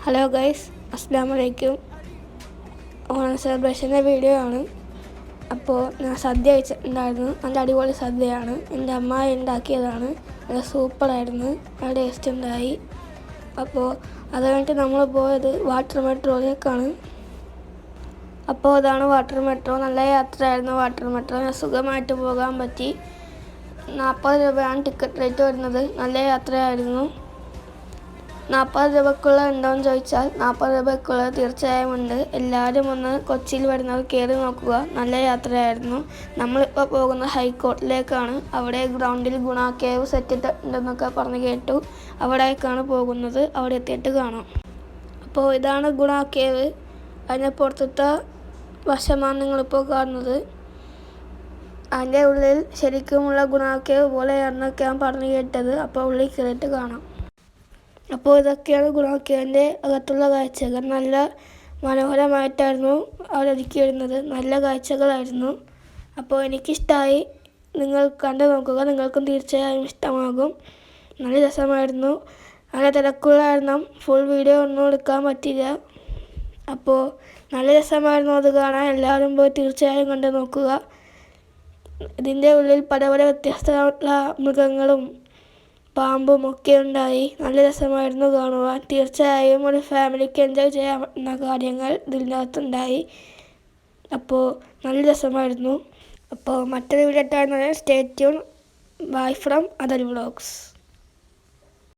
Hello guys, അസ്സലാമു അലൈക്കും. Onam സെലിബ്രേഷൻ്റെ video ആണ്. അപ്പോൾ ഞാൻ സദ്യ കഴിച്ചിട്ടുണ്ടായിരുന്നു. നല്ല അടിപൊളി സദ്യയാണ്. എൻ്റെ അമ്മ ഉണ്ടാക്കിയതാണ്. നല്ല സൂപ്പറായിരുന്നു, നല്ല ടേസ്റ്റ് ഉണ്ടായി. അപ്പോൾ അത് കഴിഞ്ഞിട്ട് നമ്മൾ പോയത് വാട്ടർ മെട്രോയിലേക്കാണ്. അപ്പോൾ അതാണ് വാട്ടർ മെട്രോ. നല്ല യാത്രയായിരുന്നു വാട്ടർ മെട്രോ. സുഖമായിട്ട് പോകാൻ പറ്റി. 40 രൂപയാണ് ടിക്കറ്റ് റേറ്റ് വരുന്നത്. നല്ല യാത്രയായിരുന്നു. 40 രൂപയ്ക്കുള്ള ഉണ്ടോയെന്ന് ചോദിച്ചാൽ 40 രൂപയ്ക്കുള്ള തീർച്ചയായും ഉണ്ട്. എല്ലാവരും ഒന്ന് കൊച്ചിയിൽ വരുന്നവർ കയറി നോക്കുക. നല്ല യാത്രയായിരുന്നു. നമ്മളിപ്പോൾ പോകുന്നത് ഹൈക്കോർട്ടിലേക്കാണ്. അവിടെ ഗ്രൗണ്ടിൽ ഗുണ കേവ് സെറ്റ് ഉണ്ടെന്നൊക്കെ പറഞ്ഞ് കേട്ടു. അവിടേക്കാണ് പോകുന്നത്. അവിടെ എത്തിയിട്ട് കാണാം. അപ്പോൾ ഇതാണ് ഗുണ കേവ്. അതിൻ്റെ പുറത്തത്തെ വശമാണ് നിങ്ങളിപ്പോൾ കാണുന്നത്. അതിൻ്റെ ഉള്ളിൽ ശരിക്കുമുള്ള ഗുണ കേവ് പോലെയാണെന്നൊക്കെ ഞാൻ പറഞ്ഞു കേട്ടത്. അപ്പോൾ ഉള്ളിൽ കയറിയിട്ട് കാണാം. അപ്പോൾ ഇതൊക്കെയാണ് ഗുണ കേവിൻ്റെ അകത്തുള്ള കാഴ്ചകൾ. നല്ല മനോഹരമായിട്ടായിരുന്നു അവരൊരുക്കി വരുന്നത്. നല്ല കാഴ്ചകളായിരുന്നു. അപ്പോൾ എനിക്കിഷ്ടമായി. നിങ്ങൾ കണ്ടു നോക്കുക. നിങ്ങൾക്കും തീർച്ചയായും ഇഷ്ടമാകും. നല്ല രസമായിരുന്നു. നല്ല തിരക്കുള്ളായിരുന്നു. ഫുൾ വീഡിയോ ഒന്നും എടുക്കാൻ പറ്റില്ല. അപ്പോൾ നല്ല രസമായിരുന്നു അത് കാണാൻ. എല്ലാവരും പോയി തീർച്ചയായും കണ്ടു നോക്കുക. ഇതിൻ്റെ ഉള്ളിൽ പല പല വ്യത്യസ്തമായിട്ടുള്ള മൃഗങ്ങളും പാമ്പും ഒക്കെ ഉണ്ടായി. നല്ല രസമായിരുന്നു കാണുവാൻ. തീർച്ചയായും ഒരു ഫാമിലിക്ക് എൻജോയ് ചെയ്യാൻ പറ്റുന്ന കാര്യങ്ങൾ ഇതിനകത്തുണ്ടായി. അപ്പോൾ നല്ല രസമായിരുന്നു. അപ്പോൾ മറ്റൊരു വീഡിയോ ആയിട്ടാണ്. Stay tune. Bye from other vlogs.